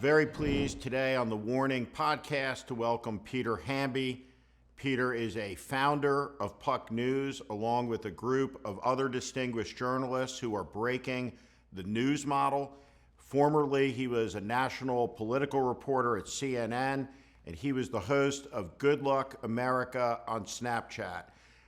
Very pleased today on the Warning podcast to welcome Peter Hamby. Peter is a founder of Puck News, along with a group of other distinguished journalists who are breaking the news model. Formerly, he was a national political reporter at CNN, and he was the host of Good Luck America on Snapchat.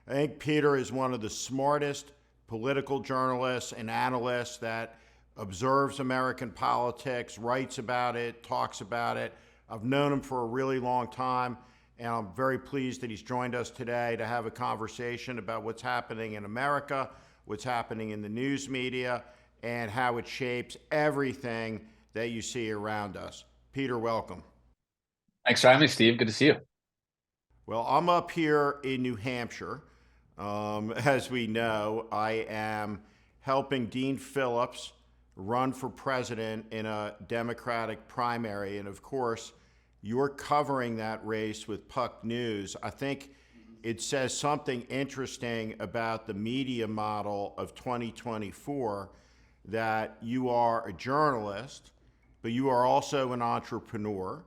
I think Peter is one of the smartest political journalists and analysts that observes American politics, writes about it, talks about it. I've known him for a really long time, and I'm very pleased that he's joined us today to have a conversation about what's happening in America, what's happening in the news media, and how it shapes everything that you see around us. Peter, welcome. Thanks for having me, Steve. Good to see you. Well, I'm up here in New Hampshire. As we know, I am helping Dean Phillips run for president in a Democratic primary. And of course, you're covering that race with Puck News. I think it says something interesting about the media model of 2024, that you are a journalist, but you are also an entrepreneur.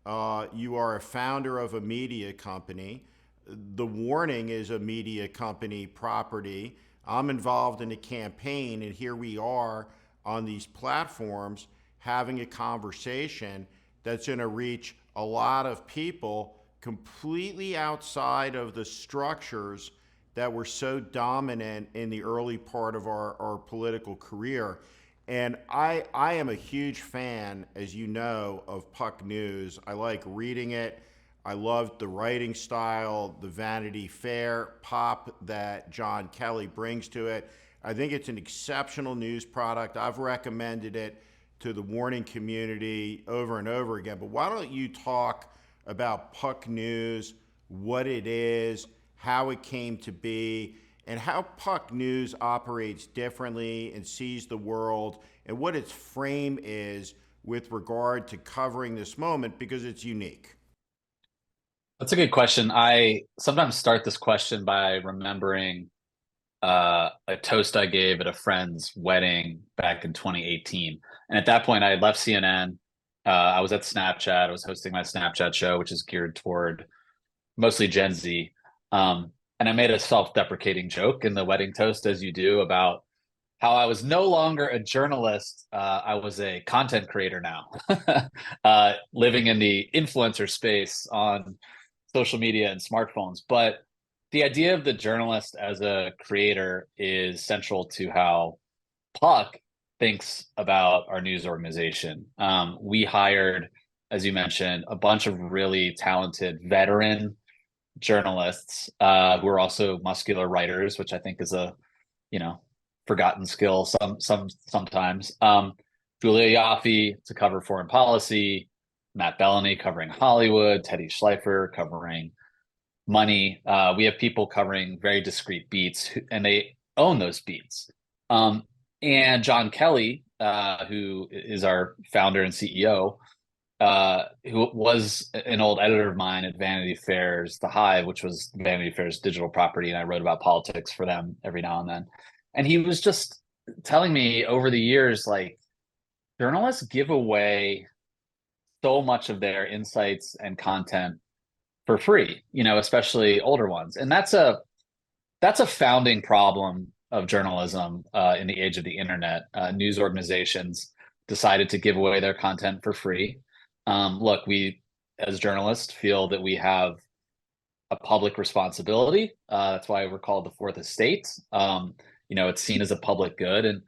You are a founder of a media company. The Warning is a media company property. I'm involved in a campaign, and here we are on these platforms having a conversation that's going to reach a lot of people completely outside of the structures that were so dominant in the early part of our political career. And I am a huge fan, as you know, of Puck News. I like reading it. I loved the writing style, the Vanity Fair pop that John Kelly brings to it. I think it's an exceptional news product. I've recommended it to the Warning community over and over again. But why don't you talk about Puck News, what it is, how it came to be, and how Puck News operates differently and sees the world, and what its frame is with regard to covering this moment, because it's unique. That's a good question. I sometimes start this question by remembering a toast I gave at a friend's wedding back in 2018. And at that point, I had left CNN. I was at Snapchat. I was hosting my Snapchat show, which is geared toward mostly Gen Z. And I made a self-deprecating joke in the wedding toast, as you do, about how I was no longer a journalist. I was a content creator now, living in the influencer space on social media and smartphones. But the idea of the journalist as a creator is central to how Puck thinks about our news organization. We hired, as you mentioned, a bunch of really talented veteran journalists who are also muscular writers, which I think is a, forgotten skill sometimes. Julia Yaffe to cover foreign policy, Matt Bellany covering Hollywood, Teddy Schleifer covering money. We have people covering very discrete beats, and they own those beats. And John Kelly, who is our founder and CEO, who was an old editor of mine at Vanity Fair's The Hive, which was Vanity Fair's digital property, and I wrote about politics for them every now and then. And he was just telling me over the years, like, journalists give away so much of their insights and content for free, especially older ones. And that's a founding problem of journalism in the age of the internet. News organizations decided to give away their content for free. Look, we as journalists feel that we have a public responsibility. That's why we're called the Fourth Estate. It's seen as a public good. And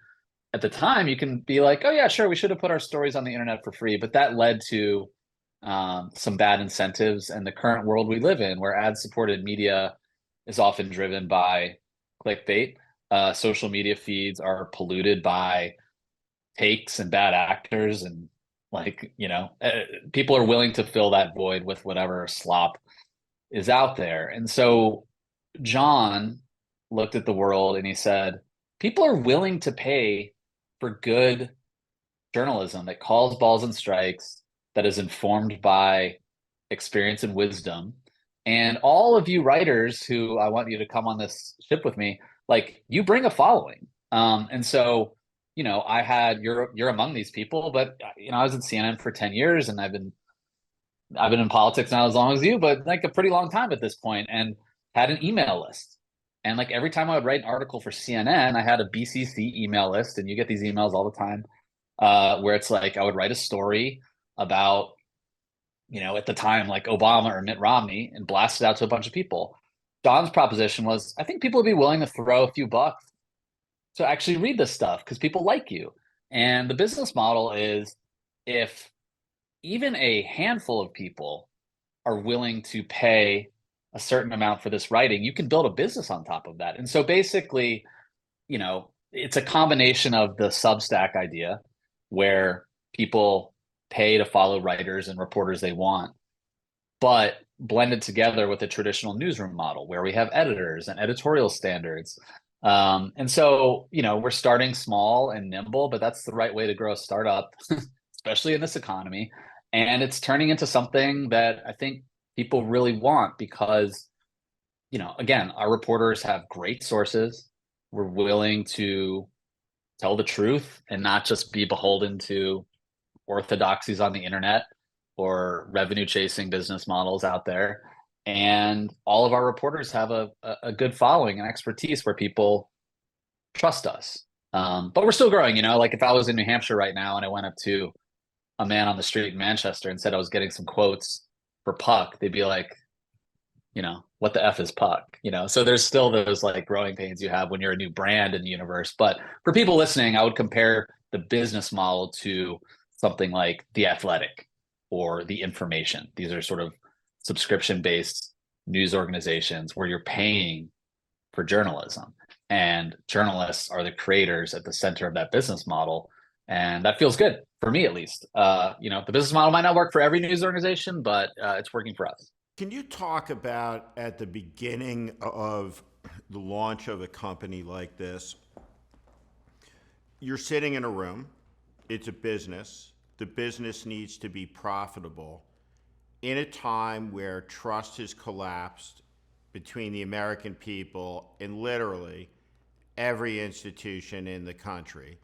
at the time, you can be like, oh yeah, sure, we should have put our stories on the internet for free. But that led to some bad incentives, and the current world we live in, where ad-supported media is often driven by clickbait. Social media feeds are polluted by takes and bad actors, and people are willing to fill that void with whatever slop is out there. And so John looked at the world and he said, people are willing to pay for good journalism that calls balls and strikes, that is informed by experience and wisdom. And all of you writers who I want you to come on this ship with me, like, you bring a following. And so you're among these people, but I was at CNN for 10 years, and I've been in politics not as long as you, but like a pretty long time at this point, and had an email list. And like every time I would write an article for CNN, I had a BCC email list, and you get these emails all the time, where it's like I would write a story about, at the time, like Obama or Mitt Romney, and blast it out to a bunch of people. John's proposition was, I think people would be willing to throw a few bucks to actually read this stuff because people like you. And the business model is, if even a handful of people are willing to pay a certain amount for this writing, you can build a business on top of that. And so basically, it's a combination of the Substack idea, where people pay to follow writers and reporters they want, but blended together with a traditional newsroom model where we have editors and editorial standards. And so, we're starting small and nimble, but that's the right way to grow a startup, especially in this economy. And it's turning into something that I think people really want because, again, our reporters have great sources. We're willing to tell the truth and not just be beholden to orthodoxies on the internet or revenue chasing business models out there. And all of our reporters have a good following and expertise where people trust us. But we're still growing, like if I was in New Hampshire right now and I went up to a man on the street in Manchester and said I was getting some quotes for Puck, they'd be like, what the F is Puck? So there's still those like growing pains you have when you're a new brand in the universe. But for people listening, I would compare the business model to something like The Athletic or The Information. These are sort of subscription based news organizations where you're paying for journalism, and journalists are the creators at the center of that business model. And that feels good for me, at least. The business model might not work for every news organization, but it's working for us. Can you talk about at the beginning of the launch of a company like this? You're sitting in a room, it's a business, the business needs to be profitable in a time where trust has collapsed between the American people and literally every institution in the country.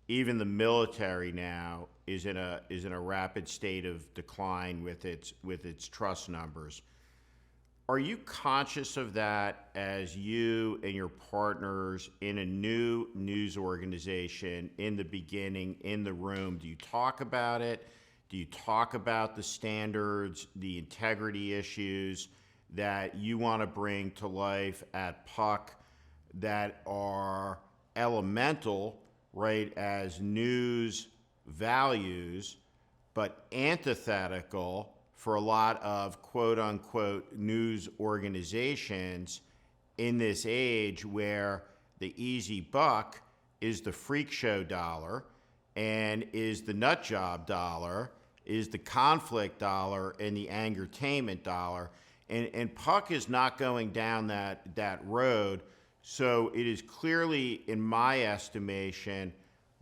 Even the military now is in a rapid state of decline with its trust numbers. Are you conscious of that as you and your partners in a new news organization in the beginning, in the room? Do you talk about it? Do you talk about the standards, the integrity issues that you want to bring to life at Puck that are elemental, right, as news values, but antithetical for a lot of quote unquote news organizations in this age where the easy buck is the freak show dollar and is the nut job dollar, is the conflict dollar and the angertainment dollar. And Puck is not going down that road. So it is clearly, in my estimation,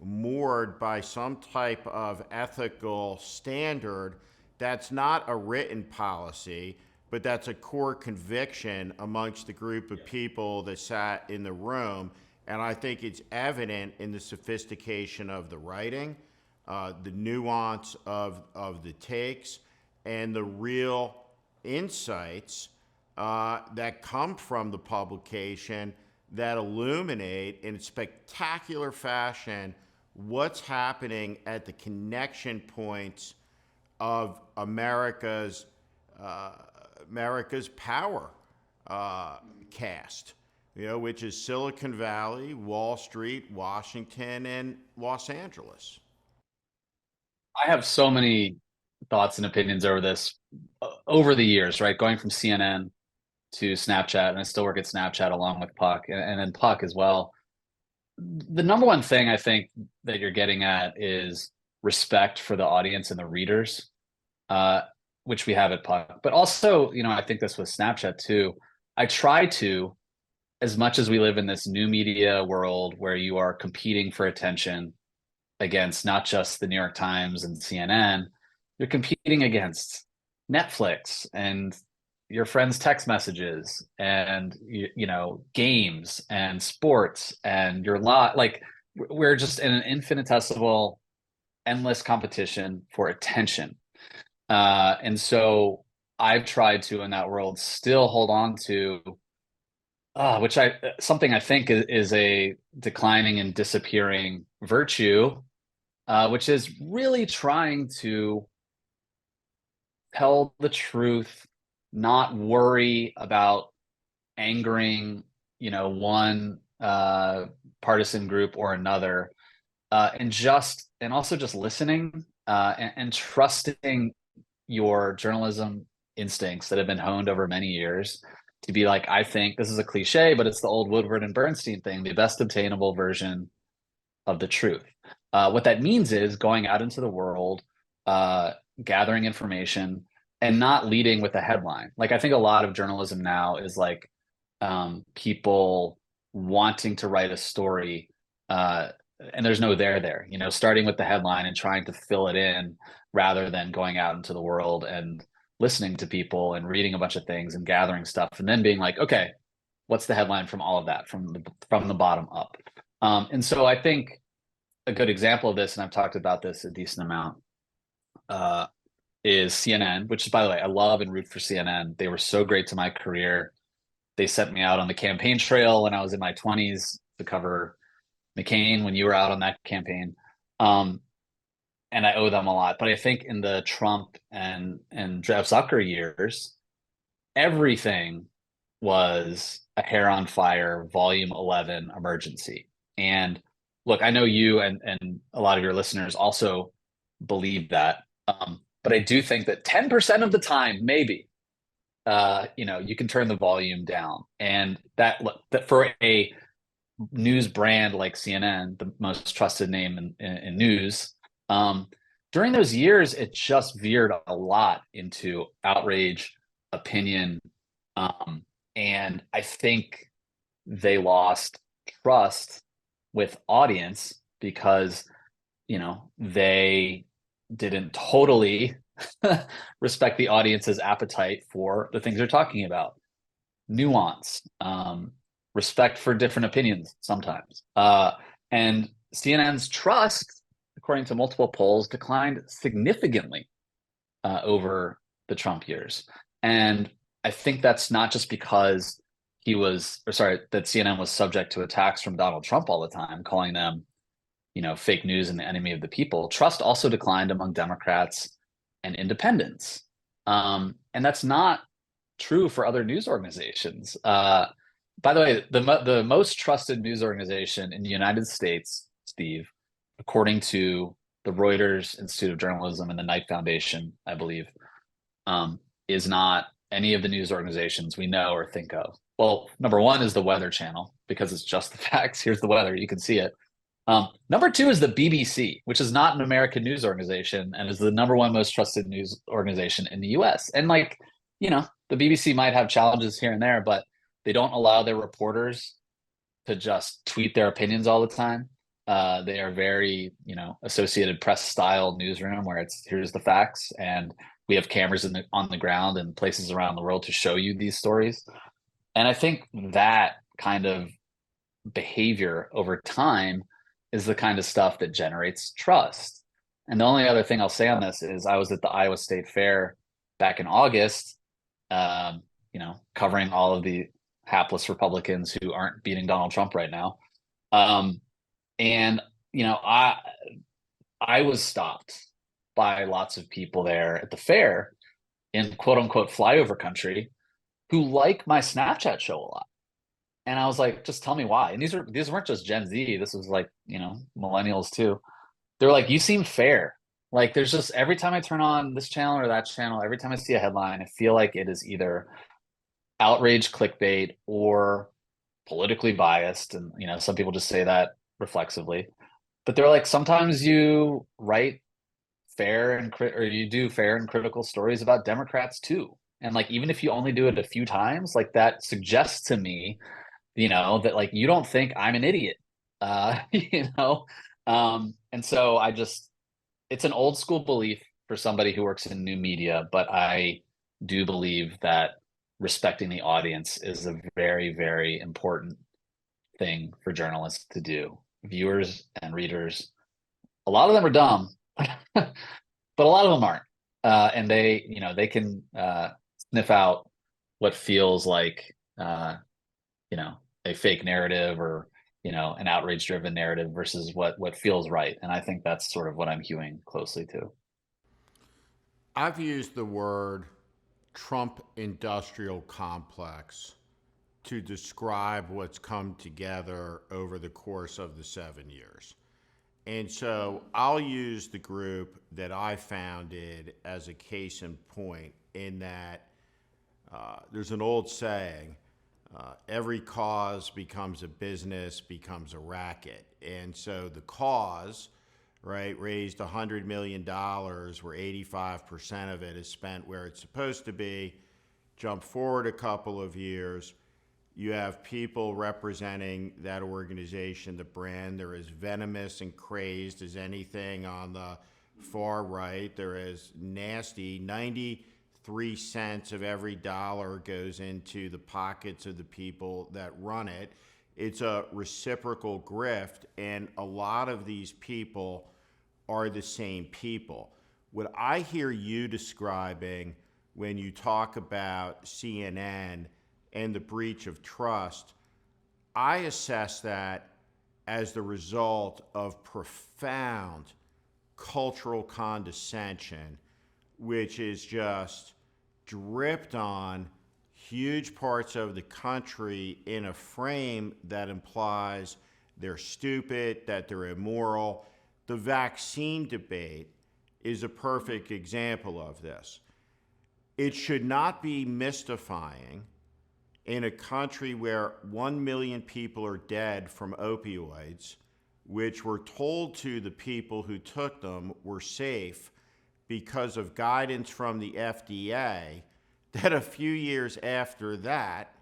moored by some type of ethical standard that's not a written policy, but that's a core conviction amongst the group of people that sat in the room. And I think it's evident in the sophistication of the writing, the nuance of the takes, and the real insights that come from the publication that illuminate in spectacular fashion what's happening at the connection points of America's power cast, which is Silicon Valley, Wall Street, Washington, and Los Angeles. I have so many thoughts and opinions over this over the years, right? Going from CNN to Snapchat, and I still work at Snapchat along with Puck and then Puck as well. The number one thing I think that you're getting at is respect for the audience and the readers, which we have at Puck. But also, I think this was Snapchat too. I try to, as much as we live in this new media world where you are competing for attention against not just the New York Times and CNN, you're competing against Netflix and your friends' text messages and games and sports and your lot. Like we're just in an infinitesimal, endless competition for attention. And so I've tried to, in that world, still hold on to, which something I think is a declining and disappearing virtue, which is really trying to tell the truth, not worry about angering, one partisan group or another, and also just listening, and trusting your journalism instincts that have been honed over many years to be like, I think this is a cliche, but it's the old Woodward and Bernstein thing, the best obtainable version of the truth. What that means is going out into the world, gathering information, and not leading with a headline. Like, I think a lot of journalism now is like, people wanting to write a story, and there's no there, starting with the headline and trying to fill it in rather than going out into the world and listening to people and reading a bunch of things and gathering stuff and then being like, okay, what's the headline from all of that, from the bottom up. And so I think a good example of this, and I've talked about this a decent amount, is CNN, which, by the way, I love and root for CNN. They were so great to my career. They sent me out on the campaign trail when I was in my 20s to cover McCain when you were out on that campaign. And I owe them a lot. But I think in the Trump and Jeff Zucker years, everything was a hair on fire, volume 11 emergency. And look, I know you and a lot of your listeners also believe that. But I do think that 10% of the time, maybe, you can turn the volume down. And that for a news brand like CNN, the most trusted name in news, during those years, it just veered a lot into outrage, opinion, and I think they lost trust with audience because, they didn't totally respect the audience's appetite for the things they're talking about. Nuance, respect for different opinions sometimes. And CNN's trust, according to multiple polls, declined significantly over the Trump years. And I think that's not just because that CNN was subject to attacks from Donald Trump all the time, calling them, fake news and the enemy of the people. Trust also declined among Democrats and independents. And that's not true for other news organizations. By the way, the most trusted news organization in the United States, Steve, according to the Reuters Institute of Journalism and the Knight Foundation, I believe, is not any of the news organizations we know or think of. Well, number one is the Weather Channel, because it's just the facts. Here's the weather. You can see it. Number two is the BBC, which is not an American news organization and is the number one most trusted news organization in the US. And the BBC might have challenges here and there, but they don't allow their reporters to just tweet their opinions all the time. They are very, Associated Press style newsroom where it's here's the facts, and we have cameras on the ground and places around the world to show you these stories. And I think that kind of behavior over time is the kind of stuff that generates trust. And the only other thing I'll say on this is I was at the Iowa State Fair back in August, covering all of the hapless Republicans who aren't beating Donald Trump right now. And I was stopped by lots of people there at the fair in quote unquote flyover country who like my Snapchat show a lot. And I was like, just tell me why. And these weren't just Gen Z. This was like, millennials too. They're like, you seem fair. Like, there's just every time I turn on this channel or that channel, every time I see a headline, I feel like it is either outrage clickbait or politically biased. And, some people just say that reflexively. But they're like, sometimes you write or you do fair and critical stories about Democrats too. And like, even if you only do it a few times, like that suggests to me, that like, you don't think I'm an idiot, and so it's an old school belief for somebody who works in new media, but I do believe that respecting the audience is a very, very important thing for journalists to do. viewers and readers, a lot of them are dumb, but a lot of them aren't. And they can sniff out what feels like, a fake narrative or, an outrage driven narrative versus what feels right. And I think that's sort of what I'm hewing closely to. I've used the word Trump industrial complex to describe what's come together over the course of the 7 years. And so I'll use the group that I founded as a case in point, in that there's an old saying, every cause becomes a business, becomes a racket. And so the cause, right, raised $100 million, where 85% of it is spent where it's supposed to be. Jump forward a couple of years, you have people representing that organization, the brand. They're as venomous and crazed as anything on the far right. They're as nasty. 93 cents of every dollar goes into the pockets of the people that run it. It's a reciprocal grift, and a lot of these people are the same people. What I hear you describing when you talk about CNN and the breach of trust, I assess that as the result of profound cultural condescension, which is just dripped on huge parts of the country in a frame that implies they're stupid, that they're immoral. The vaccine debate is a perfect example of this. It should not be mystifying in a country where 1 million people are dead from opioids, which were told to the people who took them were safe because of guidance from the FDA, that a few years after that,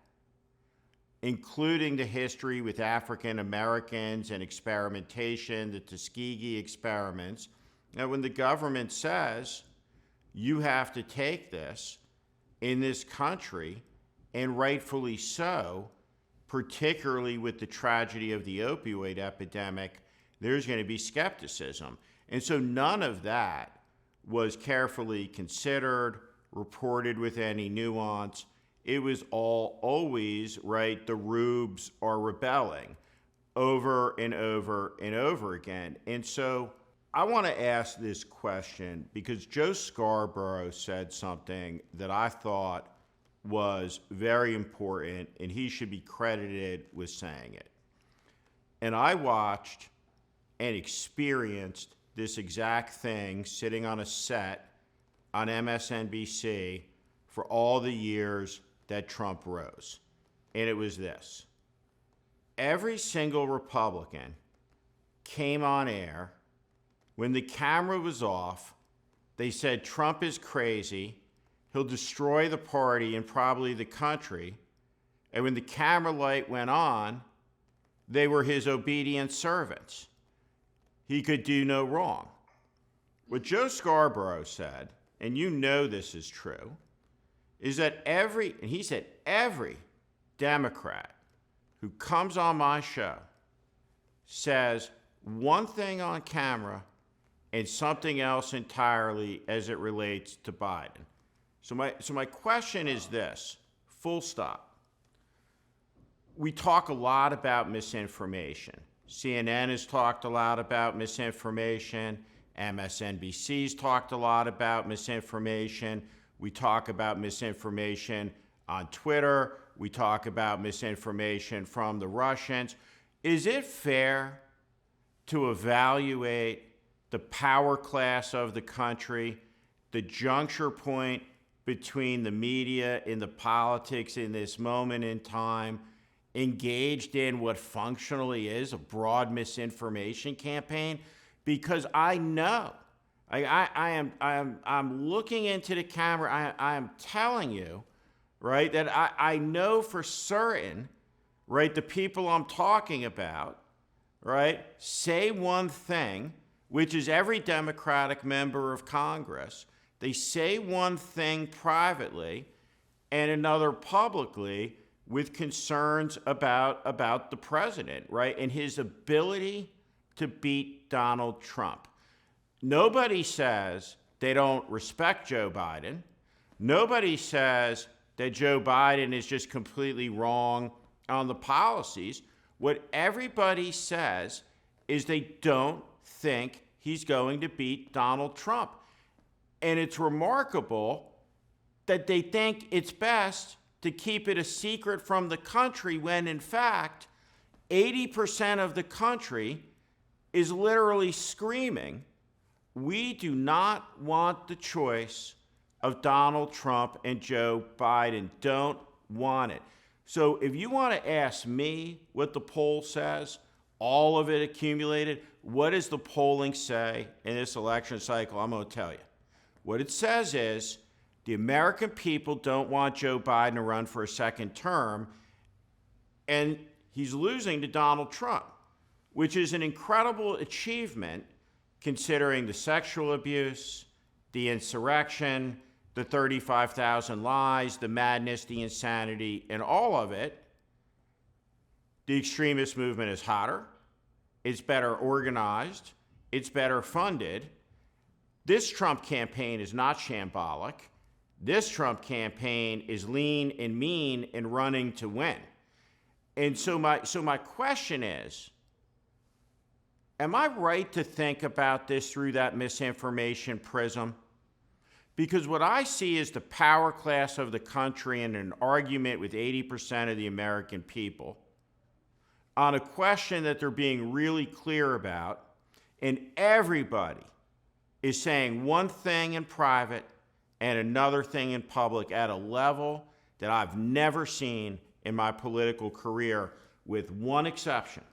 including the history with African Americans and experimentation, the Tuskegee experiments, that when the government says you have to take this in this country, and rightfully so, particularly with the tragedy of the opioid epidemic, there's going to be skepticism. And so none of that was carefully considered, reported with any nuance. It was all always, right, the rubes are rebelling over and over and over again. And so I want to ask this question because Joe Scarborough said something that I thought was very important, and he should be credited with saying it. And I watched and experienced this exact thing sitting on a set on MSNBC for all the years that Trump rose. And it was this. Every single Republican came on air. When the camera was off, they said Trump is crazy. He'll destroy the party and probably the country. And when the camera light went on, they were his obedient servants. He could do no wrong. What Joe Scarborough said, and you know this is true, is that every Democrat who comes on my show says one thing on camera and something else entirely as it relates to Biden. So my question is this, full stop. We talk a lot about misinformation. CNN has talked a lot about misinformation. MSNBC's talked a lot about misinformation. We talk about misinformation on Twitter. We talk about misinformation from the Russians. Is it fair to evaluate the power class of the country, the juncture point between the media and the politics in this moment in time, engaged in what functionally is a broad misinformation campaign? Because I know, I'm looking into the camera, I am telling you, right, that I know for certain, right, the people I'm talking about, right, say one thing, which is every Democratic member of Congress. They say one thing privately and another publicly, with concerns about the president, right? And his ability to beat Donald Trump. Nobody says they don't respect Joe Biden. Nobody says that Joe Biden is just completely wrong on the policies. What everybody says is they don't think he's going to beat Donald Trump. And it's remarkable that they think it's best to keep it a secret from the country when, in fact, 80% of the country is literally screaming, we do not want the choice of Donald Trump and Joe Biden. Don't want it. So if you want to ask me what the poll says, all of it accumulated, what does the polling say in this election cycle? I'm going to tell you. What it says is the American people don't want Joe Biden to run for a second term, and he's losing to Donald Trump, which is an incredible achievement considering the sexual abuse, the insurrection, the 35,000 lies, the madness, the insanity, and all of it. The extremist movement is hotter, it's better organized, it's better funded. This Trump campaign is not shambolic. This Trump campaign is lean and mean and running to win. And so my question is, am I right to think about this through that misinformation prism? Because what I see is the power class of the country in an argument with 80% of the American people on a question that they're being really clear about, and everybody is saying one thing in private and another thing in public at a level that I've never seen in my political career, with one exception.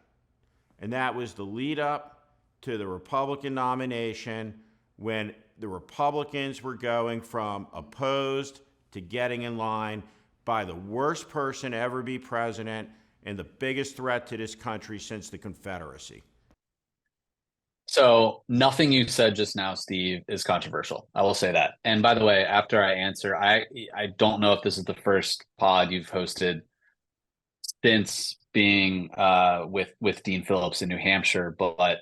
And that was the lead up to the Republican nomination, when the Republicans were going from opposed to getting in line by the worst person to ever be president and the biggest threat to this country since the Confederacy. So nothing you said just now, Steve, is controversial. I will say that. And by the way, after I answer, I don't know if this is the first pod you've hosted since being with Dean Phillips in New Hampshire, but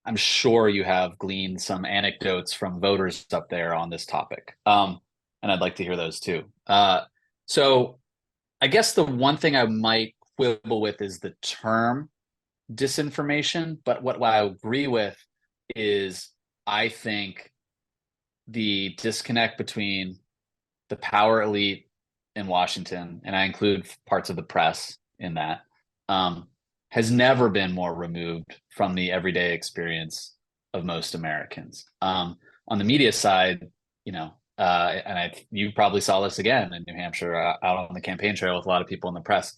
I'm sure you have gleaned some anecdotes from voters up there on this topic. And I'd like to hear those too. So I guess the one thing I might quibble with is the term disinformation, but what I agree with is I think the disconnect between the power elite in Washington, and I include parts of the press in that, has never been more removed from the everyday experience of most Americans. On the media side, you probably saw this again in New Hampshire, out on the campaign trail with a lot of people in the press.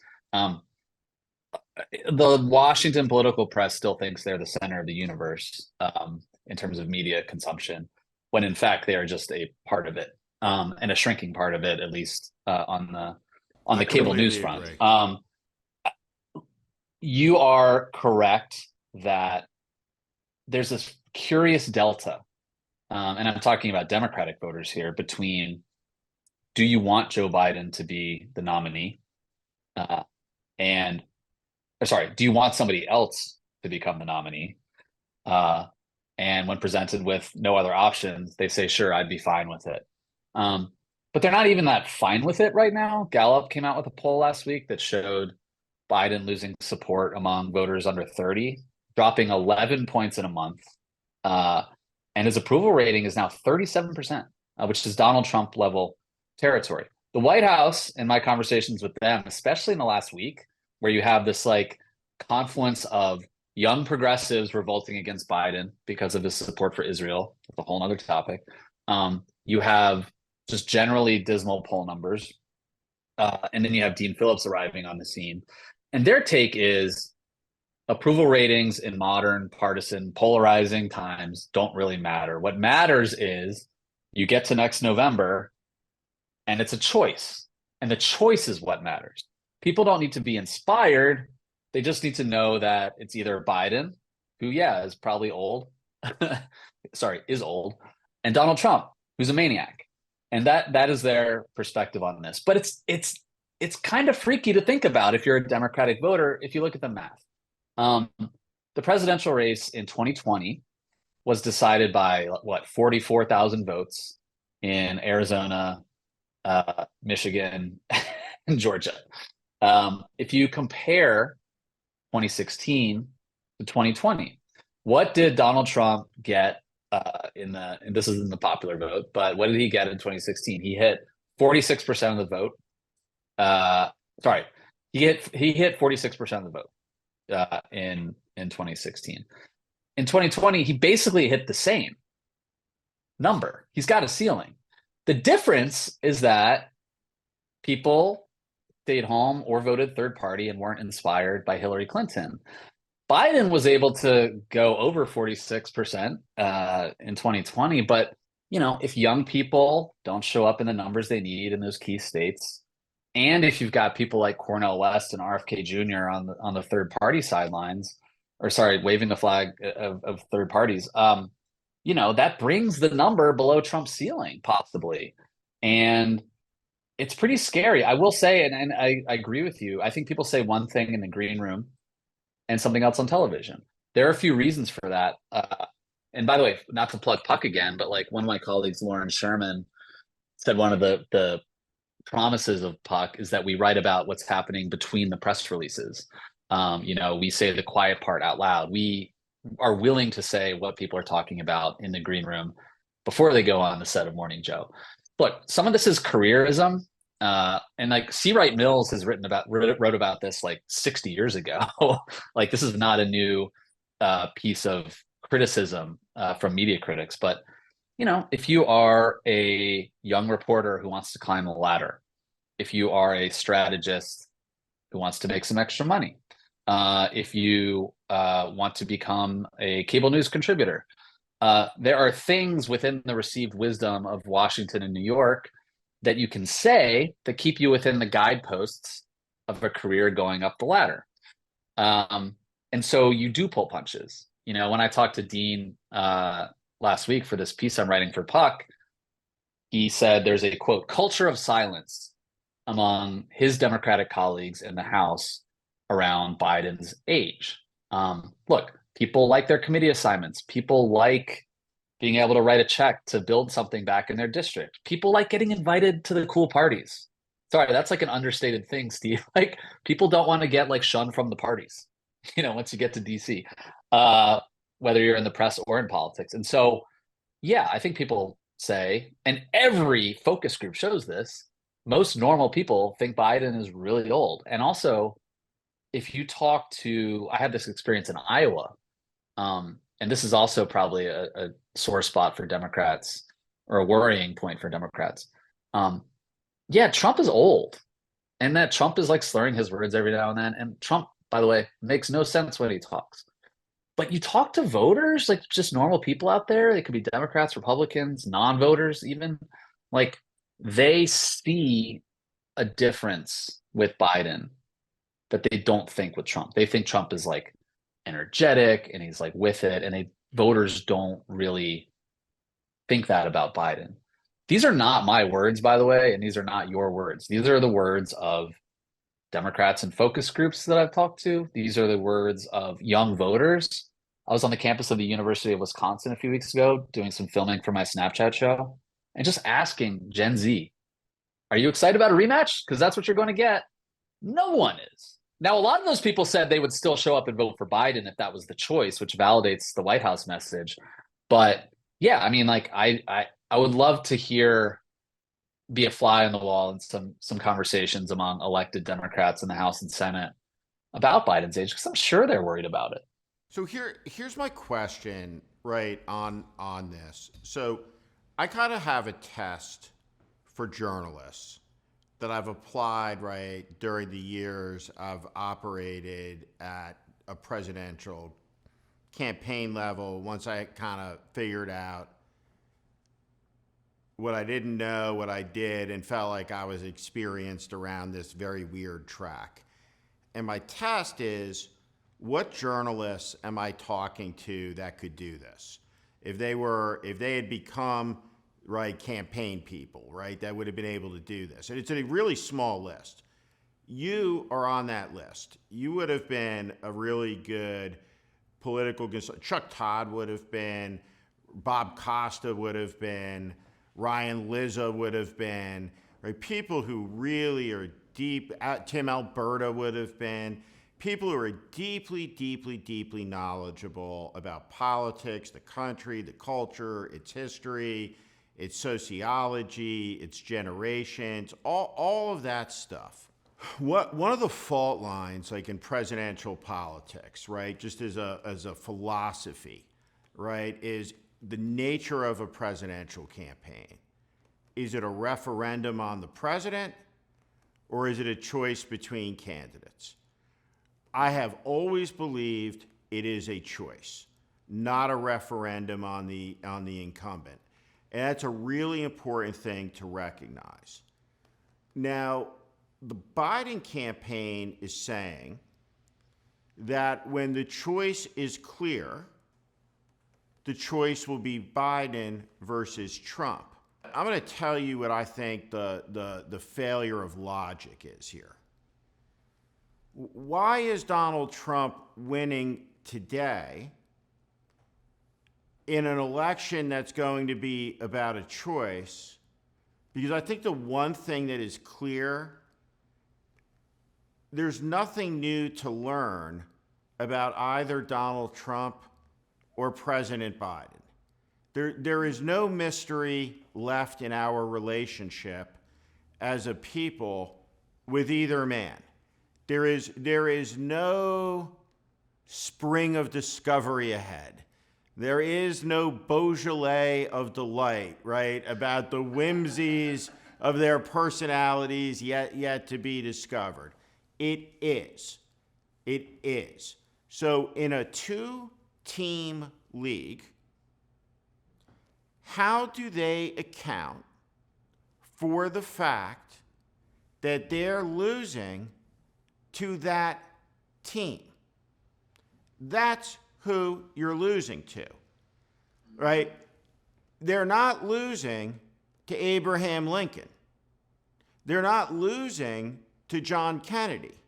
The Washington political press still thinks they're the center of the universe in terms of media consumption, when in fact they are just a part of it, and a shrinking part of it, at least on the cable news front. You are correct that there's this curious delta, and I'm talking about Democratic voters here, between do you want Joe Biden to be the nominee, do you want somebody else to become the nominee? And when presented with no other options, they say, sure, I'd be fine with it. But they're not even that fine with it right now. Gallup came out with a poll last week that showed Biden losing support among voters under 30, dropping 11 points in a month. And his approval rating is now 37%, which is Donald Trump level territory. The White House, in my conversations with them, especially in the last week, where you have this like confluence of young progressives revolting against Biden because of his support for Israel. That's a whole other topic. You have just generally dismal poll numbers. And then you have Dean Phillips arriving on the scene. And their take is approval ratings in modern partisan polarizing times don't really matter. What matters is you get to next November and it's a choice. And the choice is what matters. People don't need to be inspired. They just need to know that it's either Biden, who, is probably old, is old, and Donald Trump, who's a maniac. And that is their perspective on this. But it's it's kind of freaky to think about if you're a Democratic voter, if you look at the math. Um, the presidential race in 2020 was decided by what, 44,000 votes in Arizona, Michigan, and Georgia. If you compare 2016 to 2020, what did Donald Trump get and this is in the popular vote, but what did he get in 2016? He hit 46% of the vote. Sorry, he hit 46% of the vote in 2016. In 2020, he basically hit the same number. He's got a ceiling. The difference is that people stayed home or voted third party and weren't inspired by Hillary Clinton. Biden was able to go over 46% in 2020, but if young people don't show up in the numbers they need in those key states, and if you've got people like Cornel West and RFK Jr. on the third party sidelines, or sorry, waving the flag of third parties, that brings the number below Trump's ceiling, possibly. And it's pretty scary. I will say, and I agree with you. I think people say one thing in the green room and something else on television. There are a few reasons for that. And by the way, not to plug Puck again, but like one of my colleagues, Lauren Sherman, said one of the promises of Puck is that we write about what's happening between the press releases. We say the quiet part out loud. We are willing to say what people are talking about in the green room before they go on the set of Morning Joe. Look, some of this is careerism. And like C. Wright Mills has wrote about this like 60 years ago. Like this is not a new piece of criticism from media critics. But if you are a young reporter who wants to climb the ladder, if you are a strategist who wants to make some extra money, if you want to become a cable news contributor, there are things within the received wisdom of Washington and New York that you can say that keep you within the guideposts of a career going up the ladder. And so you do pull punches. When I talked to Dean last week for this piece I'm writing for Puck, he said there's a, quote, culture of silence among his Democratic colleagues in the House around Biden's age. Look, people like their committee assignments. People like being able to write a check to build something back in their district. People like getting invited to the cool parties. Sorry, that's like an understated thing, Steve. Like people don't want to get like shunned from the parties, once you get to DC, whether you're in the press or in politics. And so, yeah, I think people say, and every focus group shows this, most normal people think Biden is really old. And also, if you talk to, I had this experience in Iowa, and this is also probably a sore spot for Democrats or a worrying point for Democrats. Yeah, Trump is old, and that Trump is like slurring his words every now and then. And Trump, by the way, makes no sense when he talks. But you talk to voters, like just normal people out there, they could be Democrats, Republicans, non-voters, even like they see a difference with Biden that they don't think with Trump. They think Trump is like energetic and he's like with it, and voters don't really think that about Biden. These are not my words, by the way, and these are not your words. These are the words of Democrats and focus groups that I've talked to. These are the words of young voters. I was on the campus of the University of Wisconsin a few weeks ago doing some filming for my Snapchat show and just asking Gen Z, are you excited about a rematch? Because that's what you're going to get. No one is. Now, a lot of those people said they would still show up and vote for Biden if that was the choice, which validates the White House message. But yeah, I mean, like I would love to be a fly on the wall in some conversations among elected Democrats in the House and Senate about Biden's age, because I'm sure they're worried about it. So here's my question, right, on this. So I kind of have a test for journalists that I've applied, right, during the years I've operated at a presidential campaign level. Once I kind of figured out what I didn't know, what I did, and felt like I was experienced around this very weird track. And my test is, what journalists am I talking to that could do this? If they had become, right, campaign people, right, that would have been able to do this. And it's a really small list. You are on that list. You would have been a really good political Chuck Todd would have been, Bob Costa would have been, Ryan Lizza would have been, right? People who really are deep, Tim Alberta would have been, people who are deeply, deeply, deeply knowledgeable about politics, the country, the culture, its history, its sociology, its generations, all of that stuff. One of the fault lines, like in presidential politics, right, just as a philosophy, right, is the nature of a presidential campaign. Is it a referendum on the president, or is it a choice between candidates? I have always believed it is a choice, not a referendum on the incumbent, and that's a really important thing to recognize. Now, the Biden campaign is saying that when the choice is clear, the choice will be Biden versus Trump. I'm going to tell you what I think the failure of logic is here. Why is Donald Trump winning today in an election that's going to be about a choice? Because I think the one thing that is clear, there's nothing new to learn about either Donald Trump or President Biden. There is no mystery left in our relationship as a people with either man. There is no spring of discovery ahead. There is no Beaujolais of delight, right, about the whimsies of their personalities yet to be discovered. It is. It is. So in a two-team league, how do they account for the fact that they're losing to that team? That's who you're losing to, right? They're not losing to Abraham Lincoln. They're not losing to John Kennedy.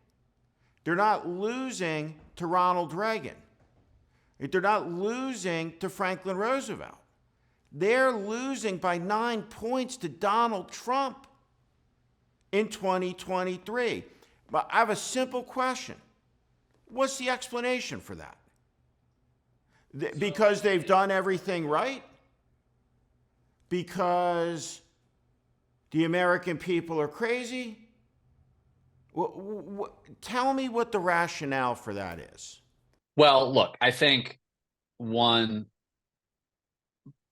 They're not losing to Ronald Reagan. They're not losing to Franklin Roosevelt. They're losing by 9 points to Donald Trump in 2023. But I have a simple question. What's the explanation for that? Because they've done everything right? Because the American people are crazy? Tell me what the rationale for that is. Well, look, I think one,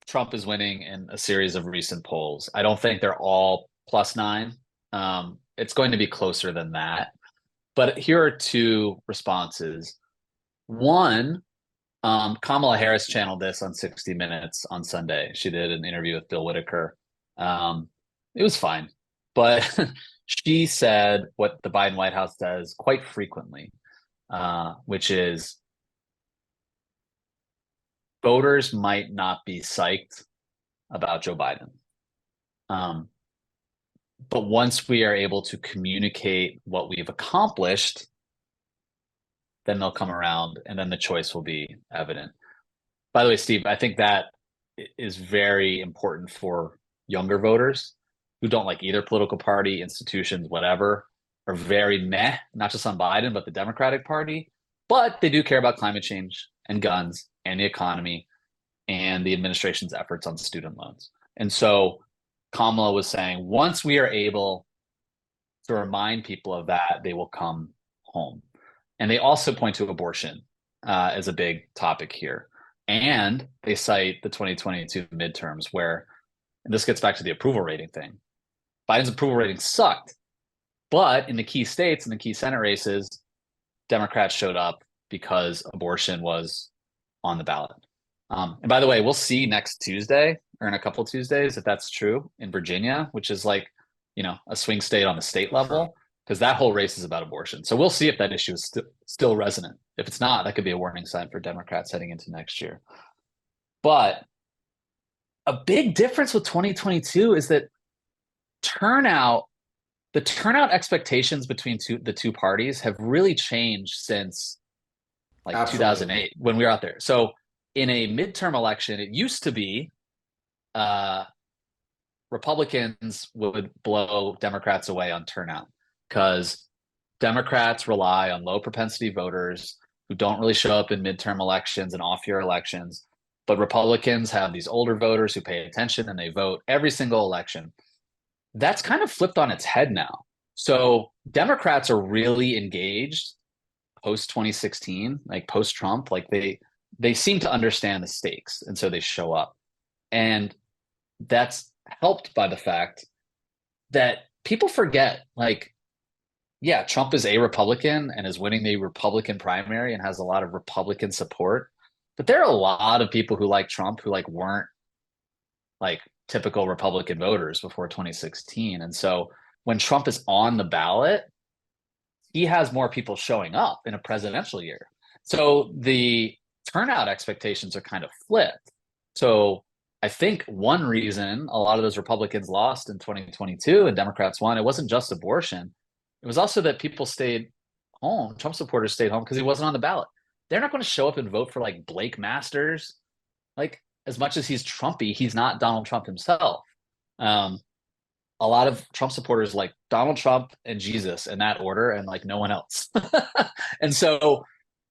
Trump is winning in a series of recent polls. I don't think they're all +9. It's going to be closer than that. But here are two responses. One, Kamala Harris channeled this on 60 Minutes on Sunday. She did an interview with Bill Whitaker. It was fine. But she said what the Biden White House does quite frequently, which is voters might not be psyched about Joe Biden. But once we are able to communicate what we've accomplished, then they'll come around and then the choice will be evident. By the way, Steve, I think that is very important for younger voters who don't like either political party, institutions, whatever, are very meh, not just on Biden, but the Democratic Party. But they do care about climate change and guns and the economy and the administration's efforts on student loans. And so Kamala was saying, once we are able to remind people of that, they will come home. And they also point to abortion as a big topic here. And they cite the 2022 midterms where, and this gets back to the approval rating thing, Biden's approval rating sucked. But in the key states and the key Senate races, Democrats showed up because abortion was on the ballot. And by the way, we'll see next Tuesday or in a couple of Tuesdays if that's true in Virginia, which is like, a swing state on the state level, because that whole race is about abortion. So we'll see if that issue is still resonant. If it's not, that could be a warning sign for Democrats heading into next year. But a big difference with 2022 is that turnout the turnout expectations between the two parties have really changed since like Absolutely. 2008 when we were out there. So in a midterm election, it used to be uh, Republicans would blow Democrats away on turnout because Democrats rely on low propensity voters who don't really show up in midterm elections and off year elections. But Republicans have these older voters who pay attention and they vote every single election. That's kind of flipped on its head now. So Democrats are really engaged post 2016, like post Trump, like they seem to understand the stakes and so they show up. And that's helped by the fact that people forget like yeah, Trump is a Republican and is winning the Republican primary and has a lot of Republican support. But there are a lot of people who like Trump who like weren't like typical Republican voters before 2016. And so when Trump is on the ballot, he has more people showing up in a presidential year. So the turnout expectations are kind of flipped. So I think one reason a lot of those Republicans lost in 2022 and Democrats won, it wasn't just abortion. It was also that people stayed home. Trump supporters stayed home because he wasn't on the ballot. They're not going to show up and vote for like Blake Masters. Like as much as he's Trumpy, he's not Donald Trump himself. Um, a lot of Trump supporters like Donald Trump and Jesus in that order, and like no one else. And so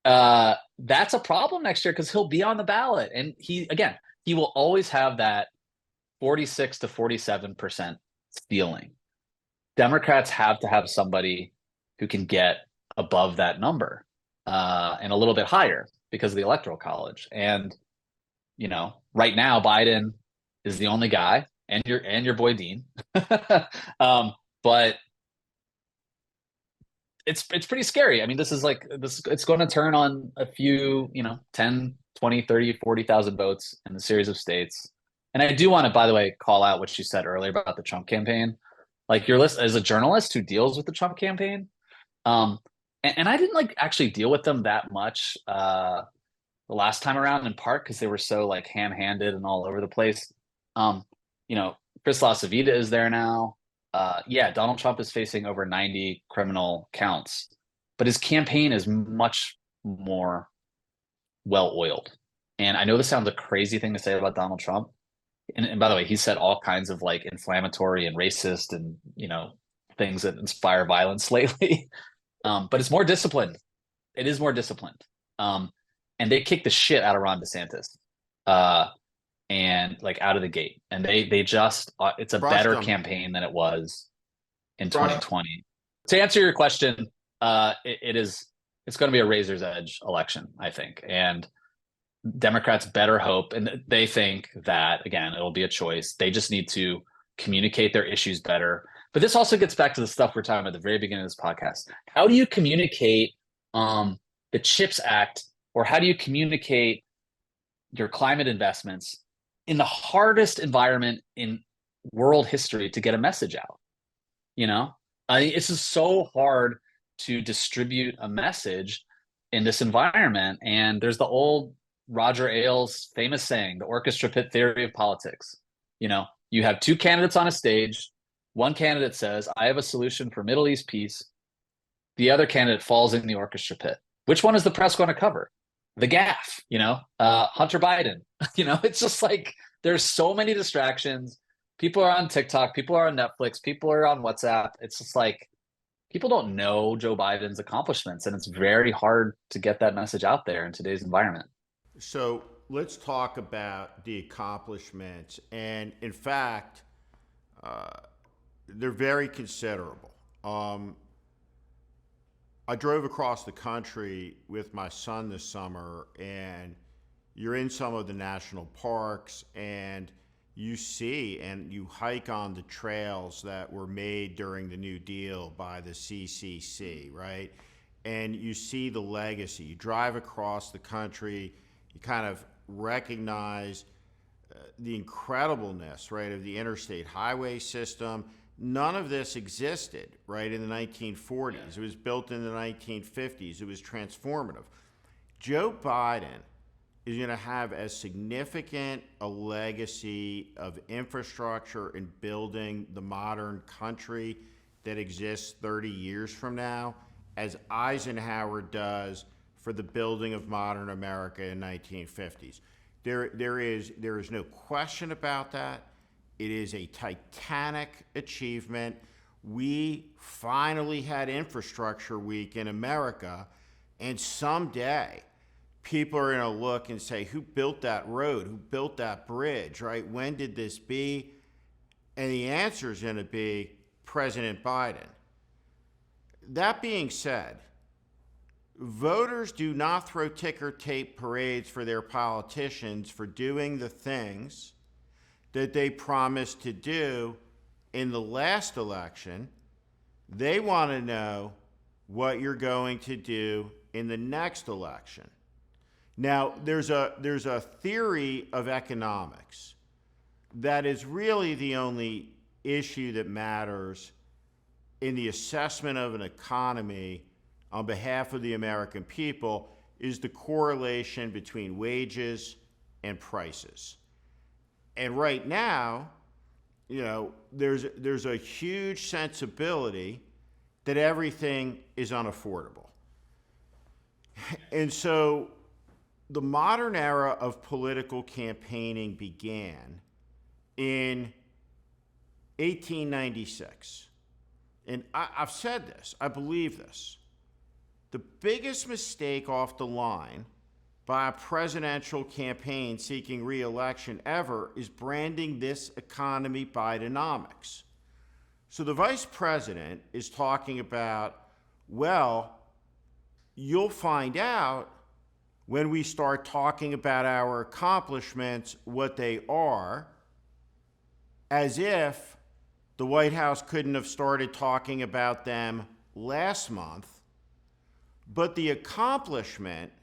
that's a problem next year because he'll be on the ballot, and he will always have that 46 to 47% stealing. Democrats have to have somebody who can get above that number and a little bit higher because of the electoral college. And right now Biden is the only guy, and your boy Dean. But it's pretty scary. I mean, this is like this it's going to turn on a few, 10, 20, 30, 40,000 votes in the series of states. And I do want to, by the way, call out what you said earlier about the Trump campaign. Like your list as a journalist who deals with the Trump campaign. Um, and I didn't like actually deal with them that much the last time around, in part because they were so like ham-handed and all over the place. Um, Chris LaCivita is there now. Yeah, Donald Trump is facing over 90 criminal counts, but his campaign is much more well-oiled. And I know this sounds a crazy thing to say about Donald Trump. And by the way, he said all kinds of like inflammatory and racist and, things that inspire violence lately. But it's more disciplined. It is more disciplined. And they kicked the shit out of Ron DeSantis. And like out of the gate. And they just it's a Trust better them. campaign than it was in Trust. 2020. To answer your question, it's going to be a razor's edge election, I think. And Democrats better hope, and they think that again, it'll be a choice. They just need to communicate their issues better. But this also gets back to the stuff we're talking about at the very beginning of this podcast. How do you communicate the CHIPS Act, or how do you communicate your climate investments in the hardest environment in world history to get a message out? It's just so hard to distribute a message in this environment. And there's the old Roger Ailes famous saying, the orchestra pit theory of politics. You have two candidates on a stage. One candidate says, I have a solution for Middle East peace. The other candidate falls in the orchestra pit. Which one is the press going to cover? The gaffe, Hunter Biden. It's just like there's so many distractions. People are on TikTok, people are on Netflix, people are on WhatsApp. It's just like people don't know Joe Biden's accomplishments, and it's very hard to get that message out there in today's environment. So let's talk about the accomplishments. And in fact, uh, they're very considerable. I drove across the country with my son this summer, and you're in some of the national parks, and you see and you hike on the trails that were made during the New Deal by the CCC, right? And you see the legacy. You drive across the country, you kind of recognize the incredibleness, right, of the interstate highway system. None of this existed, right, in the 1940s. It was built in the 1950s. It was transformative. Joe Biden is going to have as significant a legacy of infrastructure and building the modern country that exists 30 years from now as Eisenhower does for the building of modern America in 1950s. There is no question about that. It is a titanic achievement. We finally had Infrastructure Week in America, and someday people are going to look and say, who built that road? Who built that bridge, right? When did this be? And the answer is going to be President Biden. That being said, voters do not throw ticker tape parades for their politicians for doing the things that they promised to do in the last election. They want to know what you're going to do in the next election. Now, there's a theory of economics that is really the only issue that matters in the assessment of an economy on behalf of the American people, is the correlation between wages and prices. And right now, there's a huge sensibility that everything is unaffordable. And so the modern era of political campaigning began in 1896. And I've said this, I believe this. The biggest mistake off the line by a presidential campaign seeking re-election ever is branding this economy Bidenomics. So the vice president is talking about, well, you'll find out when we start talking about our accomplishments, what they are, as if the White House couldn't have started talking about them last month. But the accomplishment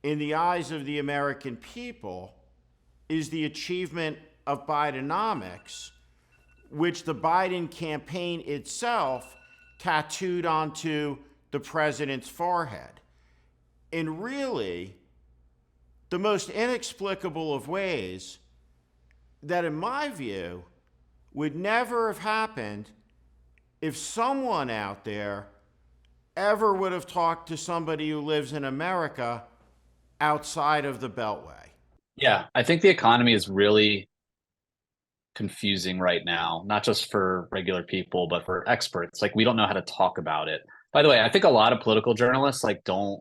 in the eyes of the American people is the achievement of Bidenomics, which the Biden campaign itself tattooed onto the president's forehead. And really, the most inexplicable of ways that, in my view, would never have happened if someone out there ever would have talked to somebody who lives in America outside of the Beltway. Yeah, I think the economy is really confusing right now, not just for regular people, but for experts. Like, we don't know how to talk about it. By the way, I think a lot of political journalists don't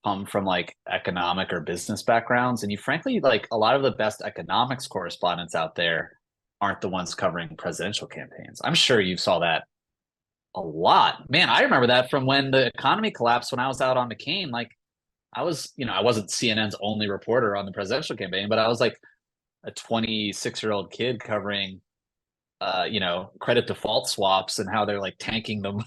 come from economic or business backgrounds. And you frankly, a lot of the best economics correspondents out there aren't the ones covering presidential campaigns. I'm sure you saw that a lot. Man, I remember that from when the economy collapsed when I was out on McCain. I wasn't CNN's only reporter on the presidential campaign, but I was a 26-year-old kid covering, credit default swaps and how they're tanking the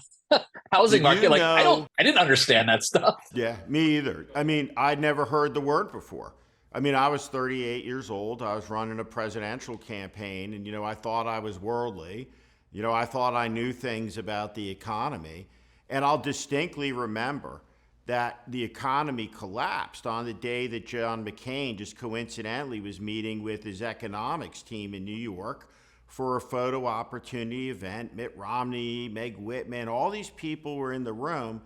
housing market. I didn't understand that stuff. Yeah, me either. I mean, I'd never heard the word before. I mean, I was 38 years old. I was running a presidential campaign, and, I thought I was worldly. I thought I knew things about the economy. And I'll distinctly remember that the economy collapsed on the day that John McCain just coincidentally was meeting with his economics team in New York for a photo opportunity event. Mitt Romney, Meg Whitman, all these people were in the room,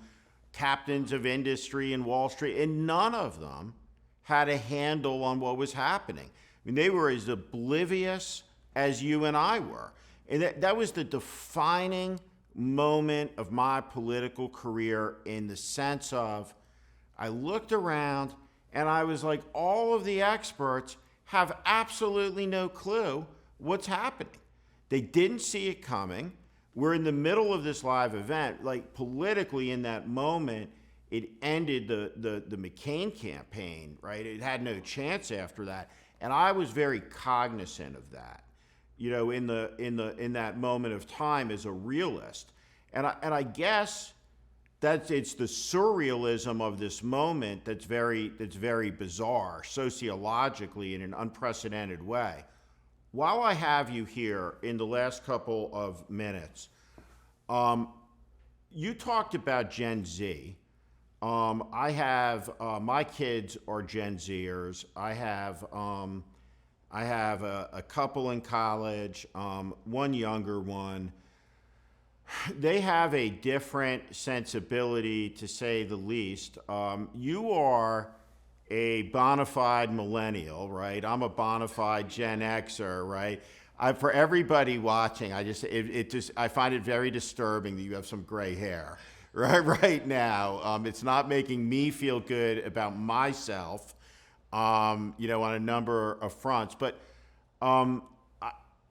captains of industry and Wall Street, and none of them had a handle on what was happening. I mean, they were as oblivious as you and I were. And that was the defining moment of my political career, in the sense of, I looked around and I was like, all of the experts have absolutely no clue what's happening. They didn't see it coming. We're in the middle of this live event. Politically, in that moment, it ended the McCain campaign, right? It had no chance after that. And I was very cognizant of that, in that moment of time as a realist. And I guess it's the surrealism of this moment that's very bizarre sociologically in an unprecedented way. While I have you here in the last couple of minutes, you talked about Gen Z. I have my kids are Gen Zers. I have a couple in college, one younger one. They have a different sensibility, to say the least. You are a bona fide millennial, right? I'm a bona fide Gen Xer, right? For everybody watching, it just I find it very disturbing that you have some gray hair, right now. It's not making me feel good about myself, on a number of fronts. But um,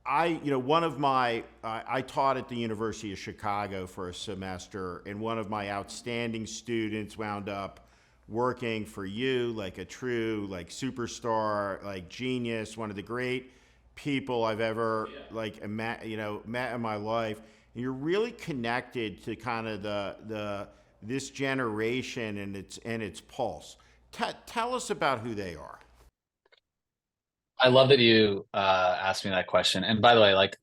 one of my, I taught at the University of Chicago for a semester, and one of my outstanding students wound up working for you, like a true, like superstar, like genius, one of the great people I've ever met in my life. And you're really connected to kind of the this generation and its pulse. Tell us about who they are. I love that you asked me that question. And by the way, like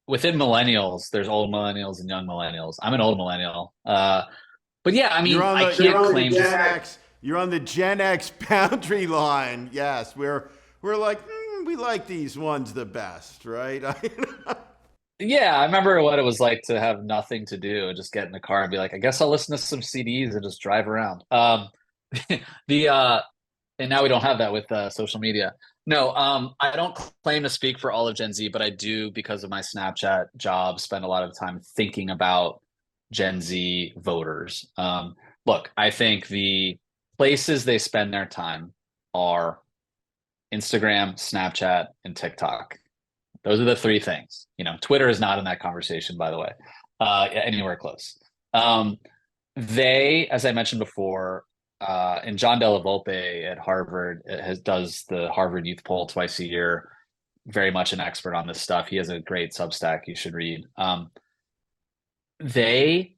within millennials, there's old millennials and young millennials. I'm an old millennial. But yeah, I You're mean, on I the you're can't on the claim to. Gen X. You're on the Gen X boundary line. Yes, we're like we like these ones the best, right? Yeah, I remember what it was like to have nothing to do and just get in the car and be like, I guess I'll listen to some CDs and just drive around. The and now we don't have that with social media. No, I don't claim to speak for all of Gen Z, but I do, because of my Snapchat job, spend a lot of time thinking about Gen Z voters. Look, I think the places they spend their time are Instagram, Snapchat, and TikTok. Those are the three things. Twitter is not in that conversation, by the way, anywhere close. Um, as I mentioned before, and John Della Volpe at Harvard does the Harvard Youth Poll twice a year. Very much an expert on this stuff. He has a great Substack you should read. They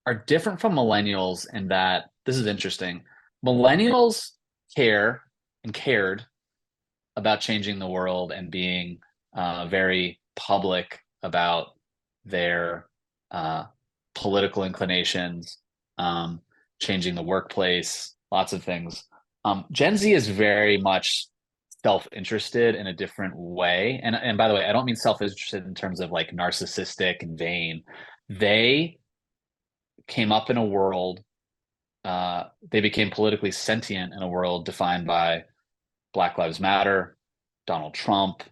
are different from millennials in that this is interesting. Millennials care and cared about changing the world and being very public about their political inclinations, changing the workplace, lots of things. Gen Z is very much self-interested in a different way. And by the way, I don't mean self-interested in terms of like narcissistic and vain. They came up in a world, they became politically sentient in a world defined by Black Lives Matter, Donald Trump,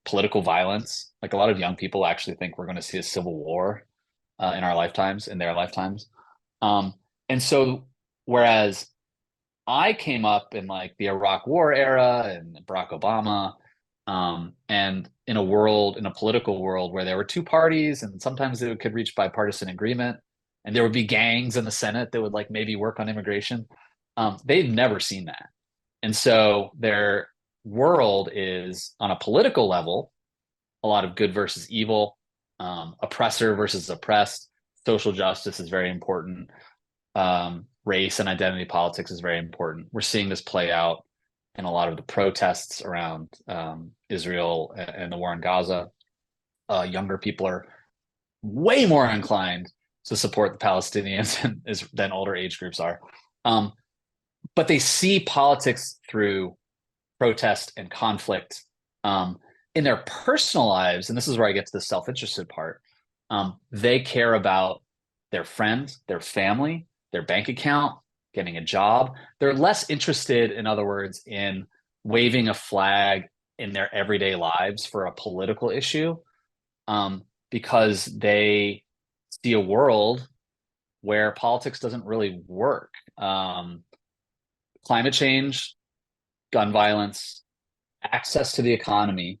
political violence. Like a lot of young people actually think we're going to see a civil war in our lifetimes, in their lifetimes. Um, and so, whereas I came up in like the Iraq War era and Barack Obama, and in a political world where there were two parties and sometimes they could reach bipartisan agreement, and there would be gangs in the Senate that would like maybe work on immigration. They've never seen that. And so their world is on a political level, a lot of good versus evil, oppressor versus oppressed. Social justice is very important. Race and identity politics is very important. We're seeing this play out in a lot of the protests around Israel and the war in Gaza. Younger people are way more inclined to support the Palestinians than older age groups are. Um, but they see politics through protest and conflict in their personal lives. And this is where I get to the self-interested part. They care about their friends, their family, their bank account, getting a job. They're less interested, in other words, in waving a flag in their everyday lives for a political issue, because they see a world where politics doesn't really work. Climate change, gun violence, access to the economy,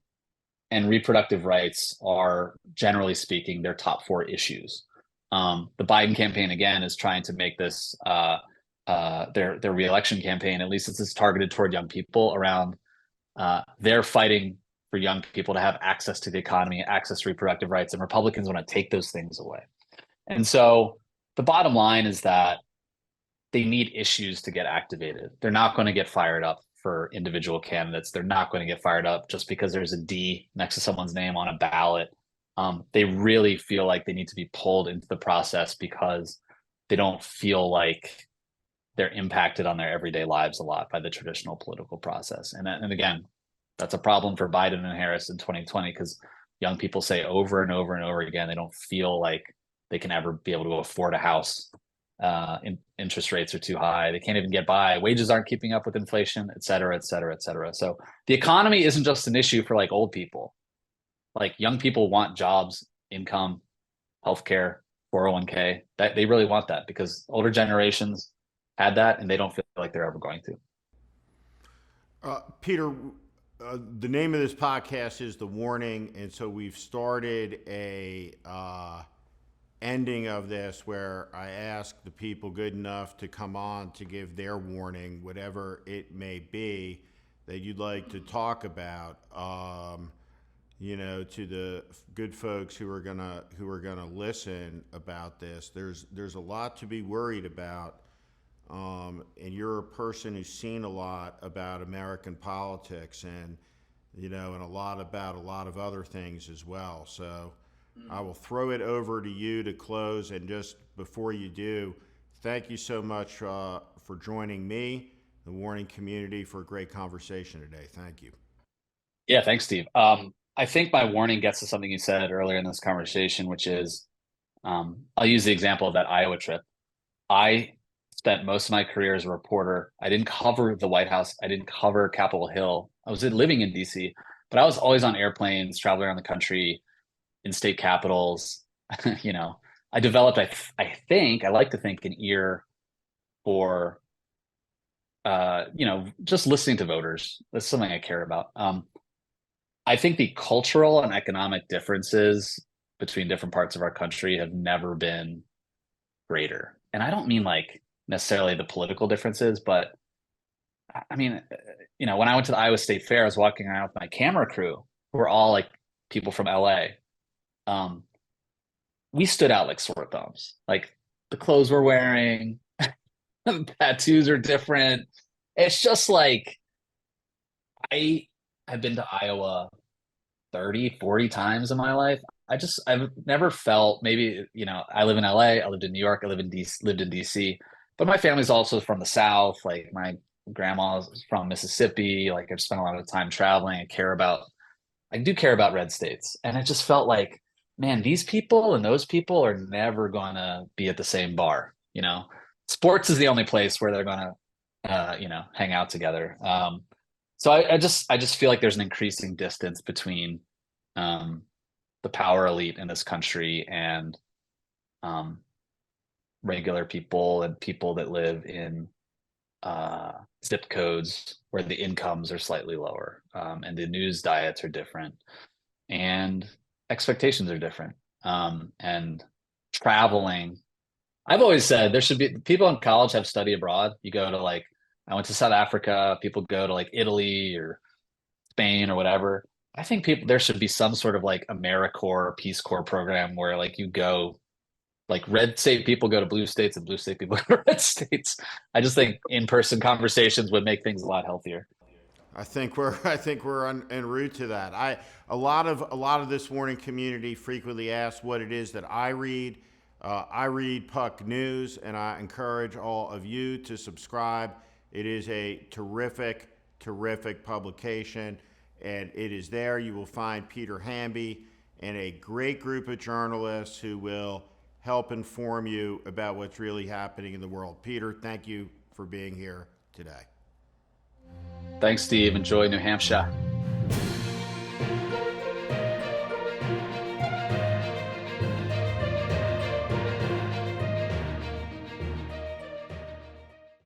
and reproductive rights are, generally speaking, their top four issues. The Biden campaign, again, is trying to make this their reelection campaign, at least it's targeted toward young people, around they're fighting for young people to have access to the economy, access to reproductive rights, and Republicans want to take those things away. And so the bottom line is that they need issues to get activated. They're not going to get fired up for individual candidates. They're not going to get fired up just because there's a D next to someone's name on a ballot. They really feel like they need to be pulled into the process because they don't feel like they're impacted on their everyday lives a lot by the traditional political process. And again, that's a problem for Biden and Harris in 2020 because young people say over and over and over again, they don't feel like they can ever be able to afford a house. Interest rates are too high. They can't even get by. Wages aren't keeping up with inflation, et cetera, et cetera, et cetera. So the economy isn't just an issue for like old people. Like young people want jobs, income, healthcare, 401k. That they really want that because older generations had that and they don't feel like they're ever going to. Peter, the name of this podcast is The Warning, and so we've started a ending of this where I ask the people good enough to come on to give their warning, whatever it may be that you'd like to talk about. To the good folks who are gonna listen about this. There's a lot to be worried about, and you're a person who's seen a lot about American politics, and a lot about a lot of other things as well. So I will throw it over to you to close. And just before you do, thank you so much for joining me, the Warning community, for a great conversation today. Thank you. Yeah, thanks, Steve. I think my warning gets to something you said earlier in this conversation, which is I'll use the example of that Iowa trip. I spent most of my career as a reporter. I didn't cover the White House. I didn't cover Capitol Hill. I was living in DC, but I was always on airplanes, traveling around the country, in state capitals. you know, I developed, I like to think, an ear for, just listening to voters. That's something I care about. I think the cultural and economic differences between different parts of our country have never been greater. And I don't mean like necessarily the political differences, but I mean, when I went to the Iowa State Fair, I was walking around with my camera crew who were all like people from LA. Um, we stood out like sore thumbs. Like the clothes we're wearing, the tattoos are different. It's just like I have been to Iowa 30, 40 times in my life. I've never felt, maybe, I live in LA, I lived in New York, I lived in DC, but my family's also from the South. Like my grandma's from Mississippi. Like I've spent a lot of time traveling. I do care about red states. And it just felt like, man, these people and those people are never gonna be at the same bar. Sports is the only place where they're gonna, hang out together. So I just feel like there's an increasing distance between the power elite in this country and um, regular people and people that live in zip codes where the incomes are slightly lower, and the news diets are different and expectations are different. And traveling, I've always said there should be people in college have study abroad. You go to like, I went to South Africa, people go to like Italy or Spain or whatever. I think there should be some sort of like AmeriCorps Peace Corps program where like you go, like red state people go to blue states and blue state people go to red states. I just think in-person conversations would make things a lot healthier. I think we're en route to that. A lot of this Warning community frequently asks what it is that I read. I read Puck News, and I encourage all of you to subscribe. It is a terrific, terrific publication, and it is there. You will find Peter Hamby and a great group of journalists who will help inform you about what's really happening in the world. Peter, thank you for being here today. Thanks, Steve. Enjoy New Hampshire.